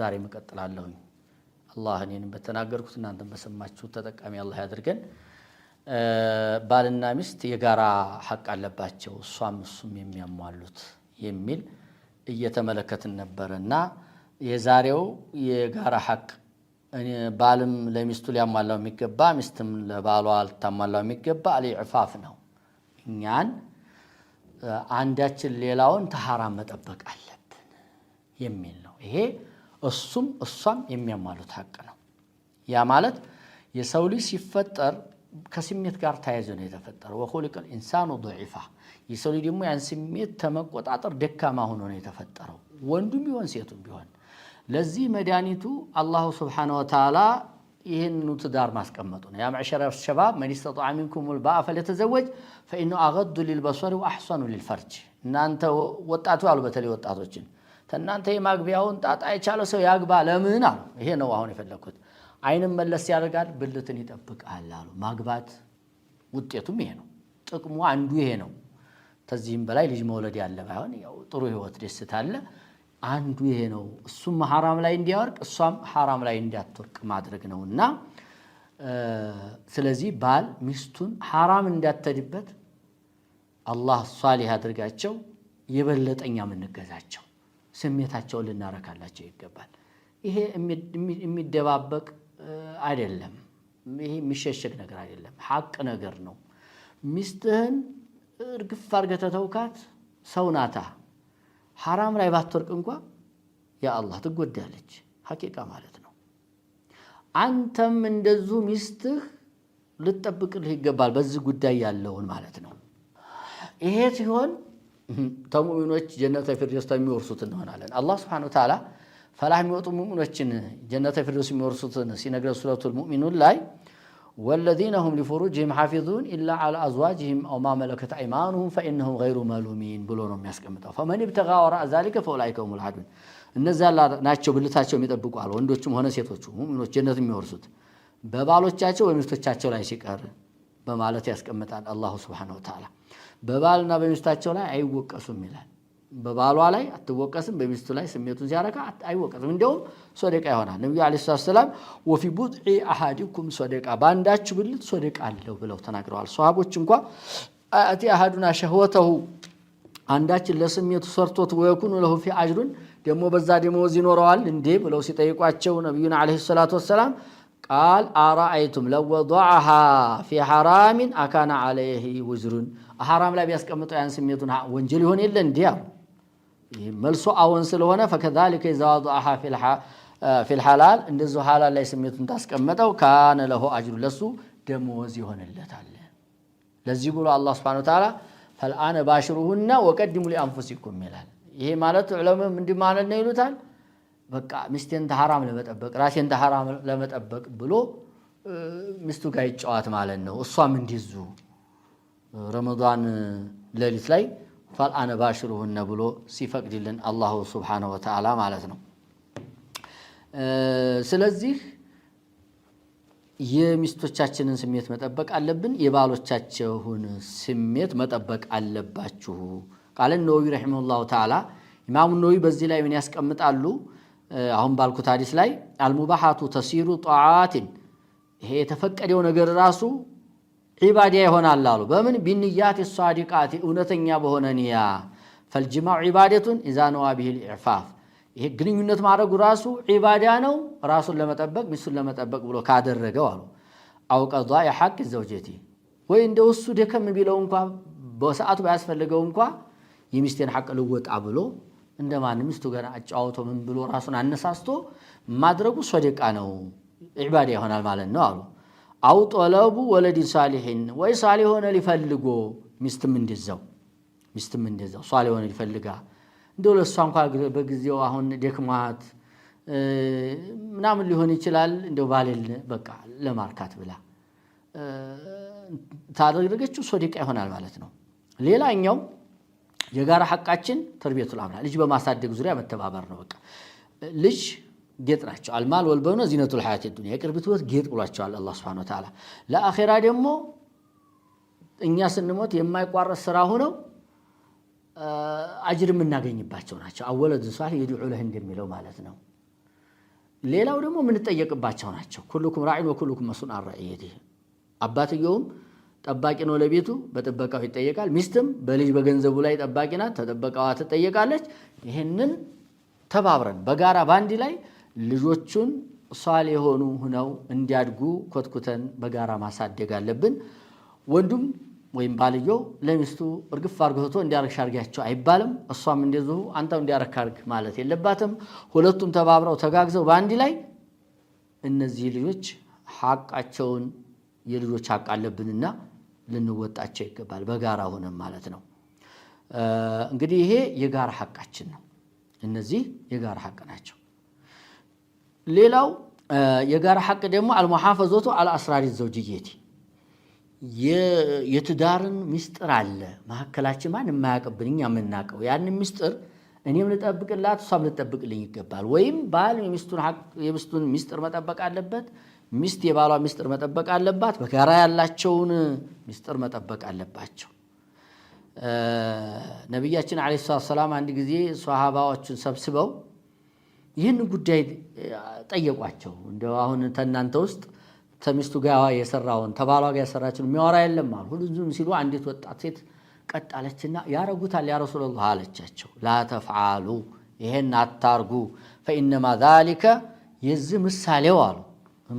ዛሬ መቀጠላለሁ አላህ እኔንም በተናገርኩት እናንተም በሰማችሁት ተጠቃሚ አላህ ያድርገን ባልና ሚስት የጋራ ሐቅ አለባቸው እሱም የሚያሟሉት የሚል እየተመለከትን ነበርና የዛሬው የጋራ ሐቅ ባልም ለሚስቱ ሊያሟላው የሚገባ ሚስትም ለባሏ ልታሟላው የሚገባ አልኢዕፋፍ ነው እኛን አንዳችን ሌላውን ተሐራም መጠበቅ አለብን የሚል ነው ይሄ እሷም የሚያሟሉት ሐቅ ነው ያ ማለት የሰው ልጅ ሲፈጠር ከስሜት ጋር ተያይዞ ነው የተፈጠረው ወኹሊቀል ኢንሳኑ ضعيፋ የሰው ልጅ ደግሞ ያን ስሜት ተመቆጣጠር ደካማ ሆኖ ነው የተፈጠረው ወንዱም ቢሆን ሴቱም ቢሆን ለዚህ መድኃኒቱ አላህ Subhanahu Wa Ta'ala ይሄንን ትዳር ማስቀመጡ ነው ያ ማዕሸረ الشباب من استطاع منكم الباء فليتزوج فإنه أغض للبصر وأحسن للفرج እናንተ ወጣቱ አሉ በተለይ ወጣቶችን ተናንተ የማግቢያውን ጣጣ የቻለ ሰው ያግባ ለምን አሉ ይሄ ነው አሁን የፈለኩት አይንም መለስ ያደርጋል ብልትን ይጠብቃል አሉ ማግባት ውጤቱም ይሄ ነው ጥቅሙ አንዱ ይሄ ነው ተዚህም በላይ ልጅ መውለድ ያለ ባይሆን ያው ጥሩ ህይወት ደስታለ አንዱ ይሄ ነው እሱም حرام ላይ እንዲያወርቅ እሷም حرام ላይ እንዲያትወርቅ ማድረግ ነውና ስለዚህ ባል ሚስቱን حرام እንዲያተድበት አላህ ሷሊህ አድርጋቸው የበለጠኛ ምንገዛቸው ስሜታቸውን ልናረካላቸው ይገባል ይሄ የሚደባበቅ አይደለም ይሄ የሚሸሸግ ነገር አይደለም ሐቅ ነገር ነው ሚስትህን እርግፍ አርገህ ተተውካት ሰውናታ حرام ላይ ባትወርቅ እንኳን ያ አላህ ትጎዳለች ሐቂቃ ማለት ነው አንተም እንደዙ ሚስትህ ልትጠብቅልህ ይገባል በዚህ ጉዳይ ያለውን ማለት ነው ይሄ ሲሆን ተሙእሚኖች ጀነተ ፊርደውስ የሚወርሱት እንሆናለን አላህ Subhanahu Wa Ta'ala ፈላህ የሚወጡ ሙእሚኖችን ጀነተ ፊርደውስ የሚወርሱትን ሲነግረን ሱረቱል ሙእሚኑን ላይ والذين هم لفروجهم حافظون إلا على أزواجهم أو ما ملكت أيمانهم فإنهم غير ملومين ብሎ ነው የሚያስቀምጠው فمن ابتغى وراء ذلك فأولئك هم العادون እነዛ ናቸው ብልታቸው የሚጠብቁ አሉ ወንዶችም ሆነ ሴቶቹ ሙእሚኖች ጀነት የሚወርሱት በባሎቻቸው ወይሚስቶቻቸው ላይ ሲቀር በማለት ያስቀምጣል አላህ Subhanahu Wa Ta'ala በባልና በሚስታቸው ላይ አይወቀሱም ይላል በባሏ ላይ አትወቀስም በሚስቱ ላይ ስሜቱን ሲያረካ አይወቀስም እንደውም ሶደቃ ይሆናል ነብዩ አለይሂ ሰላም ወፊ ቡድዒ አሐዲኩም ሶደቃ ባንዳችሁ ብልት ሶደቃ አለው ብለው ተናግረዋል ሷሃቦች እንኳን አቲ አሐዱና ሸህወተሁ አንዳችን ለስሜቱ ሰርቶት ወይኩን ለሁ ፊ አጅሩን ደሞ በዛ ደሞዝ ይኖረዋል እንዴ ብለው ሲጠይቋቸው ነብዩና አለይሂ ሰላም قال أرأيتم لو وضعها في حرام أكان عليه وزر حرام لا بيسقمطوا ያን ስሜቱን ወንጀል ይሆን የለ እንዴ መልሶ አወን ስለሆነ فكذلك إذا وضعها في الحلال እንደዚህ حلال ላይ ስሜቱን ታስቀመጠው كان له أجر ለሱ ደሞዝ ይሆንለታል ለዚህ ብሎ አላህ Subhanahu Wa Ta'ala فالآن باشروهن وقدموا لأنفسكم ይላል ይሄ ማለት ዑለማው ምን ማለት ነው ይሉታል በቃ ሚስቴን ተሐራም ለመጠበቅ ራሴን ተሐራም ለመጠበቅ ብሎ ሚስቱ ጋር ይጫዋት ማለት ነው እሷም እንዲዙ ረመዳን ሌሊት ላይ فالآن باشروهن ብሎ ሲፈቅድልን አላህ Subhanahu Wa Ta'ala ማለት ነው ስለዚህ የሚስቶቻችንን ስሜት መጠበቅ አለብን የባሎቻቸውን ስሜት መጠበቅ አለባችሁ ቃል ነብዩ ረሂመሁላህ ተዓላ ኢማሙ ነብዩ በዚህ ላይ ምን ያስቀምጣሉ አሁን ባልኩት ሐዲስ ላይ አልሙባሃቱ ተሲሩ ጧዓትን ይሄ የተፈቀደው ነገር ራሱ ዒባዳ ይሆናል አሉ በምን ቢንያት الصادقات እውነተኛ በሆነ ንያ فالجماع عباده اذا نوى به الاعفاف ይሄ ግንኙነት ማድረጉ ራሱ ዒባዳ ነው ራሱን ለመጠበቅ ሚስቱን ለመጠበቅ ብሎ ካደረገው አሉ አው ቀضاء حق الزوجتي ወይ እንደው እሱ ደከም ቢለው እንኳን በሰዓቱ ባያስፈልገው እንኳን የሚስቴን ሐቅ ልወጣ ብሎ እንደማን ሚስቱ ጋር አጫውቶ ምን ብሎ ራሱን አነሳስቶ ማድረጉ ሶደቃ ነው ዒባዳ ይሆናል ማለት ነው አሉ አው ጠለቡ ወለዲ ሳሊሂን ወይ ሳሊህ ሆነ ሊፈልጎ ሚስትም እንደዛው ሳሊህ ሆነ ሊፈልጋ እንደው ለሷ እንኳን በጊዜው አሁን ደክማት ምናምን ሊሆን ይችላል እንደው ባለል በቃ ለማርካት ብላ ታደረገችው ሶደቃ ይሆናል ማለት ነው ሌላኛው የጋራ ሐቃችን ተርቢየቱል አምራ ልጅ በማሳደግ ዙሪያ መተባበር ነው በቃ ልጅ ጌጥ ናቸው አልማል ወልበኑ ዚነቱል ሐያት ዱንያ የቅርቢት ወት ጌጥ ብሏቸዋል አላህ Subhanahu Wa Ta'ala ለአኺራ ደግሞ እኛ ስንሞት የማይቋረጥ ስራ ሆነው አጅር የምናገኝባቸው ናቸው አወለድ ሷሊህ ይድዑ ለህ እንደሚለው ማለት ነው ሌላው ደግሞ ምን ተጠየቅባቸው ናቸው ኩልኩም ራዒን ወኩልኩም መስኡን አን ረዒየቲሂ አባትየውም ጠባቂ ነው ለቤቱ በጥበቃው ይጠየቃል ሚስትም በልጅ በገንዘቡ ላይ ጠባቂ ናት ተጠበቃዋ ትጠየቃለች ይሄንን ተባብረን በጋራ ባንዲ ላይ ልጆቹን ሷሊህ የሆኑ ሆነው እንዲያድጉ ኮትኩተን በጋራ ማሳደግ አለብን ወንዱም ወይም ባልየው ለሚስቱ እርግፍ አርግቶ እንዲያርግሽ አርጋቸው አይባልም እሷም እንደዚሁ አንተው እንዲያረካርግ ማለት የለባትም ሁለቱም ተባብረው ተጋግዘው ባንዲ ላይ እነዚህ ልጆች ሐቃቸውን የልጆች ሐቅ አለብንና ልንወጣቸው ይገባል በጋራ ሆነን ማለት ነው እንግዲህ ይሄ የጋራ ሐቃችን ነው እነዚህ የጋራ ሐቅ ናቸው ሌላው የጋራ ሐቅ ደግሞ አልሙሐፈዘቱ አለ አስራሪ ዘውጅየቲ የትዳርን ሚስጥር አለ ማከላችን ማን የማያቀብኝ ያመናቀው ያን ሚስጥር እኔም ልጠብቅላት እሷም ልጠብቅልኝ ይገባል ወይም ባል የሚስቱን ሚስጥር መጠበቅ አለበት ሚስት የባሏ ሚስጥር መጠበቅ አለባት በጋራ ያላቸውን ሚስጥር መጠበቅ አለባቸው ነብያችን አለይሂ ሰላም አንድ ጊዜ ሷሃባዎችን ሰብስበው ይህን ጉዳይ ጠየቋቸው እንደው አሁን ተናንተ ውስጥ ተሚስቱ ጋር የሰራውን ተባሏ ጋር የሰራችን የሚያወራ የለም አሉ ሁሉም ሲሉ አንዲት ወጣት ሴት ቀጣለችና ያረጉታል ያ ረሱላህ አለቻቸው ላ ተፍዓሉ ይሄን አታርጉ فانما ذلك የዚህ ምሳሌው አሉ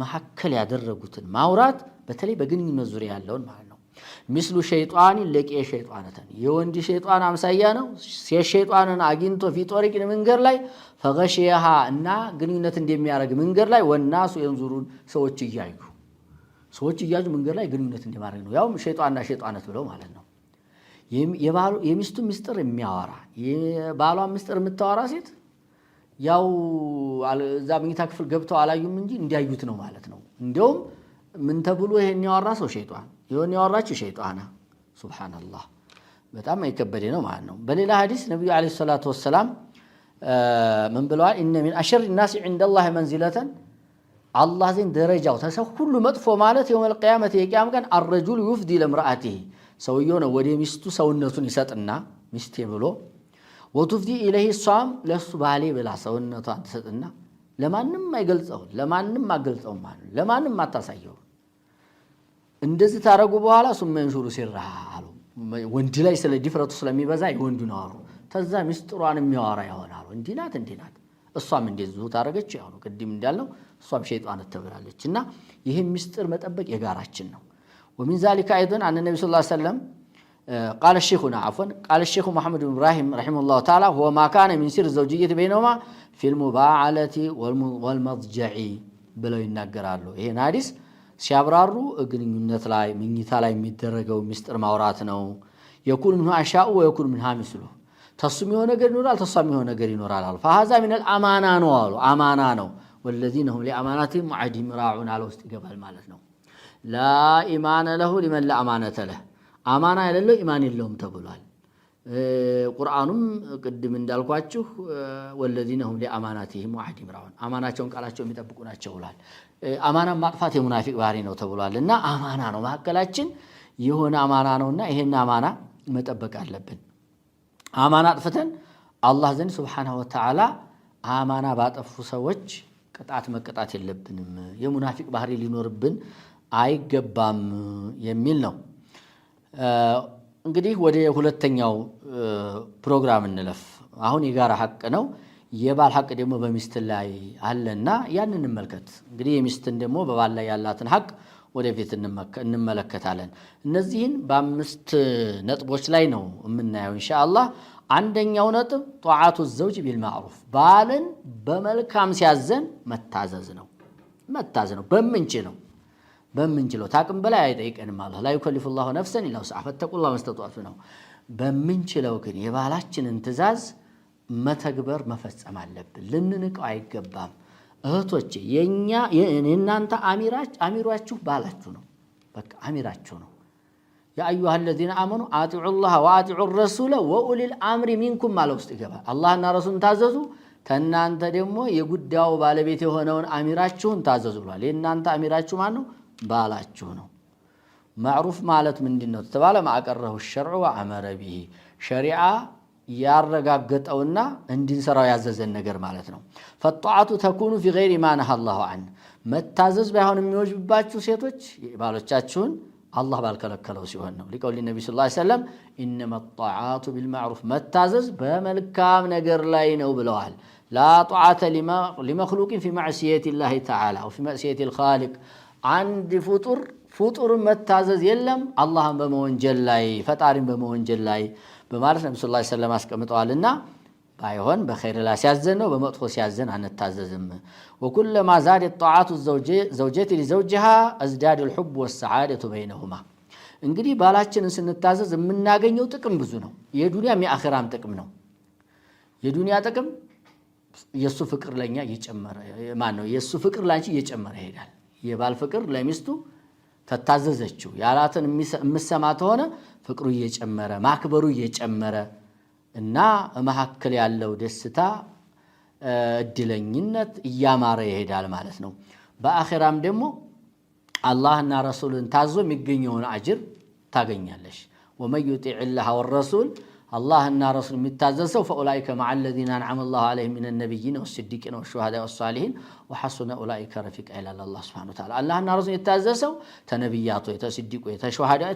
መሐከል ያደረጉትን ማውራት በተለይ በግንኙነት ዙሪያ ያለውን ማለት ነው ምስሉ ሸይጣን ለቂ ሸይጣናተን የወንድ ሸይጣን አምሳያ ነው ሸይጣንን አግኝቶ ፊጦሪቅ መንገር ላይ ፈገሽያሃ እና ግንኙነት እንደሚያረግ መንገር ላይ ወናሱ የንዙሩን ሰዎች እያዩ መንገር ላይ ግንኙነት እንደማረግ ነው ያው ሸይጣንና ሸይጣናት ብለው ማለት ነው የሚስቱ ሚስጥር የሚያወራ የባሏ ሚስጥር የምታወራ ሴት ያው እዛ መኝታ ክፍል ገብተው አላዩም እንጂ እንዲያዩት ነው ማለት ነው እንደውም ምን ተብሎ ይሄን ያወራ ሰው ሸይጣን ይሆን ያወራች ሸይጣና ሱብሃንአላህ በጣም አይከበደ ነው ማለት ነው በሌላ ሐዲስ ነብዩ አለይሂ ሰላቱ ወሰለም ምን ብለዋል ኢነ ሚን አሸር الناس عند الله منزلة አላህ ዘንድ ደረጃው ተሰው ሁሉ መጥፎ ማለት የውመል ቂያመት የቂያም ቀን الرجل يفدي لامرأته ሰውየው ነው ወደ ሚስቱ ሰውነቱን ይሰጥና ሚስቴ ብሎ ወቱፍዲ ኢለይሂ ሷም ለሱ ባሌ ብላ ሰውነቷን ትሰጥና ለማንም አይገልጸው ለማንም አገልጸው ማለት ለማንም አታሳየው እንደዚህ ታረጉ በኋላ ሱመንሹሩ ሲራሉ ወንድ ላይ ስለ ዲፍረቱ ስለሚበዛ ይወንዱ ነው አሉ ተዛ ሚስጥሯን የሚያወራ ይሆናል እንዲናት እሷም እንደዚሁ ታረገች ያው ነው ቅድም እንዳልነው እሷም ሸይጣን ተብላለችና ይሄ ሚስጥር መጠበቅ የጋራችን ነው ومن ذلك ايضا ان النبي صلى الله عليه وسلم قال الشيخ محمد بن ابراهيم رحمه الله تعالى هو ما كان من سر الزوجيه بينهما في المباعله والمضجع ብለው ይናገራሉ ይሄን ሐዲስ ሲያብራሩ ግንኙነት ላይ ምኝታ ላይ የሚደረገው ሚስጥር ማውራት ነው يكون منه اشاء ويكون منها مثله ተሱም የሆነ ነገር ይኖራል ተሷም የሆነ ነገር ይኖራል አሉ فهذا من الامانه ነው አሉ አማና ነው والذين هم لاماناتهم معدم راعون على ውስጥ ይገባል ማለት ነው لا ايمان له لمن لا امانه له አማና ያለው ኢማን የለውም ተብሏል ቁርአኑም ቅድም እንዳልኳችሁ والذين هم لاماناتهم وعهدهم راعون አማናቸውን ቃላቸውን የሚጠብቁ ናቸው ብሏል አማና ማጥፋት የሙናፊቅ ባህሪ ነው ተብሏልና አማና ነው ማከላችን የሆነ አማና ነውና ይሄን አማና መጠበቅ አለብን አማና አጥፍተን አላህ ዘንድ Subhanahu Wa Ta'ala አማና ባጠፉ ሰዎች ቅጣት መቀጣት የለብንም የሙናፊቅ ባህሪ ሊኖርብን አይገባም የሚል ነው እንግዲህ ወደ ሁለተኛው ፕሮግራም እንለፍ አሁን የጋራ ሐቅ ነው የባል ሐቅ ደግሞ በሚስት ላይ አለና ያን እንመልከት እንግዲህ የሚስትን ደግሞ በባል ላይ ያላትን ሐቅ ወደፊት እንመለከታለን እነዚህን በአምስት ነጥቦች ላይ ነው የምናየው ኢንሻአላህ አንደኛው ነጥብ ጧዓቱ ዘውጅ ቢልማዕሩፍ ባልን በመልካም ሲያዘን መታዘዝ ነው በመንችለው ታቅም በላይ አይጠይቀንም አላህ لا يكلف الله نفسا الا وسعها فاتقوا الله ما استطعتم ነው በመንችለው ግን የባላችንን ትእዛዝ መተግበር መፈጸም አለብን ልንንቀው አይገባም እህቶቼ የእናንተ አሚራችሁ ባላችሁ ነው በቃ አሚራችሁ ነው يا ايها الذين امنوا اطيعوا الله واطيعوا الرسول واولي الامر منكم ማለት ውስጥ ይገባል አላህና ረሱልን ታዘዙ ተናንተ ደግሞ የጉዳዩ ባለቤት የሆነውን አሚራችሁን ታዘዙ ብሏል የእናንተ አሚራችሁ ማን ነው ባላችሁ ነው ማዕሩፍ ማለት ምንድነው ተባለ ማቀረሁ الشرع وامر به ሸሪዓ ያረጋገጠውና እንድንሰራው ያዘዘን ነገር ማለት ነው فالطاعه تكون في غير ما نهى الله عنه መታዘዝ ባይሆን የሚወጅባችሁ ሴቶች ባሎቻችሁን አላህ ባልከለከለው ሲሆን ነው ሊቀውል ነብዩ ሰለላሁ ዐለይሂ ወሰለም انما الطاعات بالمعروف መታዘዝ በመልካም ነገር ላይ ነው ብለዋል لا طاعه لمخلوق في معصيه الله تعالى او في معصيه الخالق عند ፍጡር መታዘዝ የለም አላህን በመወንጀል ላይ ፈጣሪን በመወንጀል ላይ በማለት ነብዩ ሰለላሁ ዐለይሂ ወሰለም አስቀምጠዋልና ባይሆን በኸይር ላይ ሲያዘን ነው በመጥፎ ሲያዘን አንታዘዝም وكلما زاد الطاعات زوجتي لزوجها ازداد الحب والسعاده بينهما እንግዲህ ባላችንን ስንታዘዝ የምናገኘው ጥቅም ብዙ ነው የዱንያም የአኺራም ጥቅም ነው የዱንያ ጥቅም የሱ ፍቅር ለኛ እየጨመረ ማን ነው የሱ ፍቅር ላንቺ እየጨመረ ይሄዳል የባል ፍቅር ለሚስቱ ተታዘዘችው ያላትን ምሰማት ሆነ ፍቅሩ እየጨመረ ማክበሩ እየጨመረ እና መሐከል ያለው ደስታ እድለኝነት እያማረ ይሄዳል ማለት ነው በአኺራም ደግሞ አላህና ረሱልን ታዞ የሚገኘውን አጅር ታገኛለሽ ومن يطيع الله والرسول اللهنا رسول متازسوا فاولئك مع الذين انعم الله عليهم من النبيين والصديقين والشهداء والصالحين وحسن اولئك رفيقا الى الله سبحانه وتعالى اللهنا رسول يتازسوا ተነብያቱ የተስዲቁ የተሸሃዳው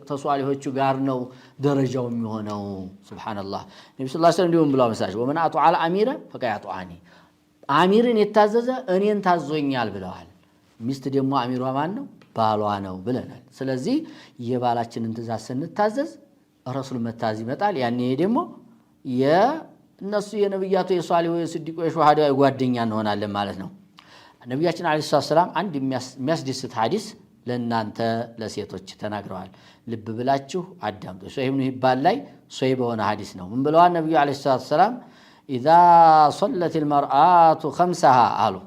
ተሷሊሆቹ ጋር ነው ደረጃው የሚሆነው ሱብሃንአላህ ነብዩ ሰለላሁ ዐለይሂ ወሰለም ብለው መሳጅ ومن اطاع الامير فقد اطاعني አሚርን የታዘዘ እኔን ታዞኛል ብለዋል ሚስት ደግሞ አሚሯ ማን ነው ባሏ ነው ብለናል ስለዚህ የባላችንን ትእዛዝ ስንታዘዝ ረሱል መታዝ ይመጣል ያኔ ደግሞ የነሱ የነብያቱ የሷሊሁ የስዲቁ የሸሃዳው ጓደኛ እንሆናለን ማለት ነው ነብያችን አለይሂ ሰላም አንድ የሚያስደስት ሐዲስ ለእናንተ ለሴቶች ተናግረዋል ልብ ብላችሁ አዳምጡ ሶሂህ ኢብኑ ሂባን ላይ ሶሂህ በሆነ ሐዲስ ነው ምን ብለዋል ነብዩ አለይሂ ሰላም اذا صلت المراه خمسها قالوا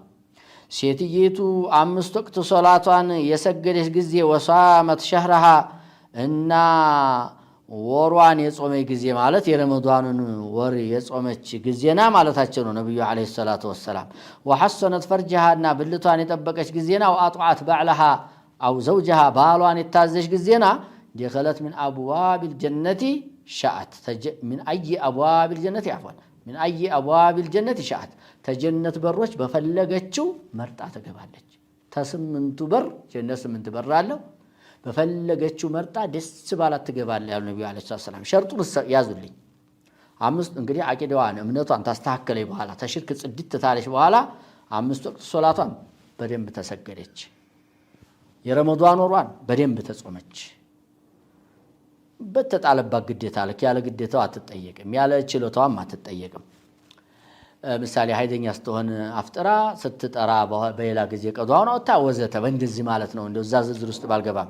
ሴትየቱ አምስት ወቅት ሶላቷን የሰገደች ጊዜ ወሳመት ሸህረሃ እና ወሯን የጾመ ጊዜ ማለት የረመዳንን ወር የጾመች ጊዜና ማለታቸው ነው ነብዩ አለይሂ ሰላቱ ወሰለም وحسنت فرجها ብልቷን የጠበቀች ጊዜና وأطاعت بعلها او زوجها ባሏን የታዘች ጊዜና دخلت من ابواب الجنه شاءت من اي ابواب الجنه عفوا من اي ابواب الجنه شاءت ተጀነት በሮች በፈለገችው መርጣ ተገባለች ተስምንቱ በር ጀነት ስምንት በር አለው በፈለገችው መርጣ ደስ ባላት ትገባለች ያሉ ነብዩ አለይሂ ሰላም ሸርጡን ያዙልኝ አምስት እንግዲህ አቂዳዋን እምነቷን ታስተካከለች በኋላ ተሽርክ ጽድት ታለች በኋላ አምስት ወቅት ሶላቷን በደንብ ተሰገደች የረመዳን ወሯን በደንብ ተጾመች በተጣለባት ግዴታ ለክ ያለ ግዴታው አትጠየቅም ያለ ችሎታዋም አትጠየቅም ምሳሌ ሀይደኛ ስትሆን አፍጥራ ስትጠራ በሌላ ጊዜ ቀዷውን አውጣ ወዘተ በእንደዚህ ማለት ነው እንደዛ ዝርዝር ውስጥ ባልገባም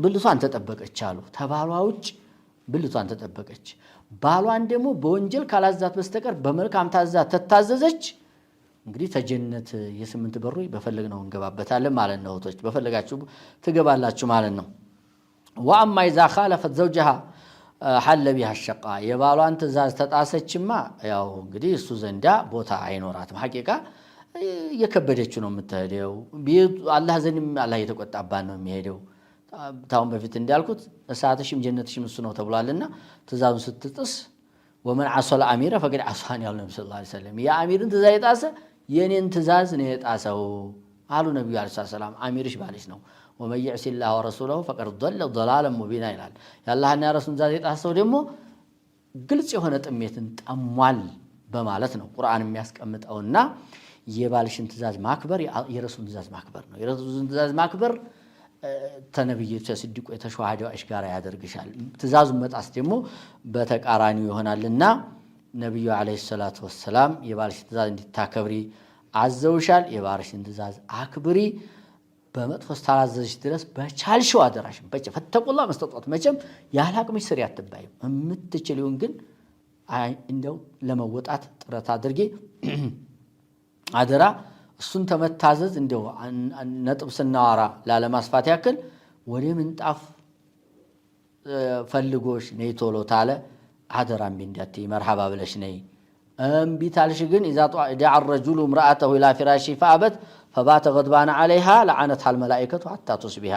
ብልቷን ተጠበቀች አሉ ተባሏ ውጭ ብልቷን ተጠበቀች ባሏን ደግሞ በወንጀል ካላዛት በስተቀር በመልካም ታዛት ተታዘዘች እንግዲህ ተጀነት የስምንት በሮች በፈለግነው እንገባበታለን ማለት ነው ወቶች በፈለጋችሁ ትገባላችሁ ማለት ነው وأما إذا خالفت زوجها حل بها الشقاء የባሏን ትእዛዝ ተጣሰችማ ያው እንግዲህ እሱ ዘንዳ ቦታ አይኖራትም ሐቂቃ የከበደች ነው የምትሄደው አላህ ዘንድም አላህ የተቆጣባን ነው የሚሄደው ታውን በፊት እንዳልኩት እሳትሽም ጀነትሽም እሱ ነው ተብሏልና ትእዛዙን ስትጥስ ومن عصى الامير فقد عصاني الله صلى الله عليه وسلم يا اميርን ትእዛዝ የጣሰ የኔን ትእዛዝ ነው የጣሰው አሉ ነብዩ አለይሂ ሰላም አሚርሽ ባልሽ ነው ومن يعص الله ورسوله فقد ضل ضلالا مبينا ይላል ያላህና ያረሱን ትእዛዝ የጣሰው ደግሞ ግልጽ የሆነ ጥሜትን ጠሟል በማለት ነው ቁርአን የሚያስቀምጠውና የባልሽን ትእዛዝ ማክበር የረሱልን ትእዛዝ ማክበር ነው የረሱልን ትእዛዝ ማክበር ተነብዩት ሲድቁ የተሸዋሃዳዎች ጋር ያደርግሻል ትእዛዙን መጣስ ደግሞ በተቃራኒው ይሆናልና ነብዩ አለይሂ ሰላቱ ወሰለም የባልሽን ትእዛዝ እንድታከብሪ አዘውሻል የባልሽን ትእዛዝ አክብሪ በመጥፎ ታላዘዝሽ ድረስ በቻልሽው አደራሽም ፈተቁላ መስጠጣት መቼም ያላቅምሽ ስሪ አትባይም የምትችሉን ግን እንደው ለመወጣት ጥረት አድርጌ አደራ እሱን ተመታዘዝ እንደው ነጥብ ስናወራ ላለማስፋት ያክል ወደ ምንጣፍ ፈልጎሽ ነይ ቶሎ ታለ አደራም ቢንዳቲ መርሐባ ብለሽ ነይ እምቢታልሽ ግን اذا دعا الرجل امراته الى فراشه فابت فبات غضبان عليها لعنتها الملائكه حتى تصبح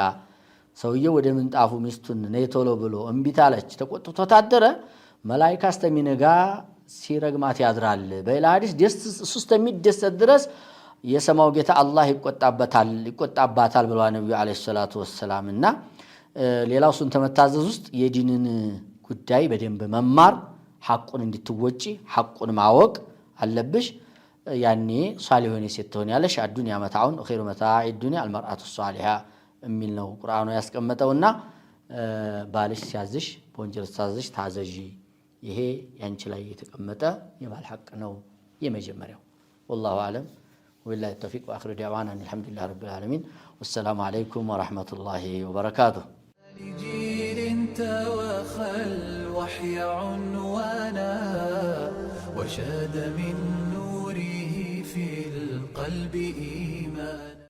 ሰውየው ወደ ምንጣፉ ሚስቱን ነይ ቶሎ ብሎ እምቢታለች ተቆጥቶ ታደረ መላእክት አስተሚነጋ ሲረግማት ያድራል በሌላ ሐዲስ ሱስተ ሚደሰት ድረስ የሰማው ጌታ አላህ ይቆጣባታል ብለዋል ነብዩ አለይሂ ሰላቱ ወሰለም እና ሌላው ሱን ተመታዘዝ ውስጥ የዲንን ጉዳይ በደንብ መማር ሐቁን እንድትወጪ ሐቁን ማወቅ አለብሽ ያኔ ሷሊህ ሆነ ሴት ትሆኛለሽ አዱንያ መታውን ኸይሩ መታኢ ዱንያ አልመርአቱ ሷሊሃ የሚል ነው ቁርአኑ ያስቀመጠውና ባልሽ ሲያዝሽ በወንጀል ሲያዝሽ ታዘዢ ይሄ ያንቺ ላይ የተቀመጠ የባል ሐቅ ነው የመጀመሪያው والله اعلم وبالله التوفيق واخر دعوانا الحمد لله رب العالمين والسلام عليكم ورحمه الله وبركاته لجيل توخى الوحي عنوانا وشاد من نوره في القلب إيمان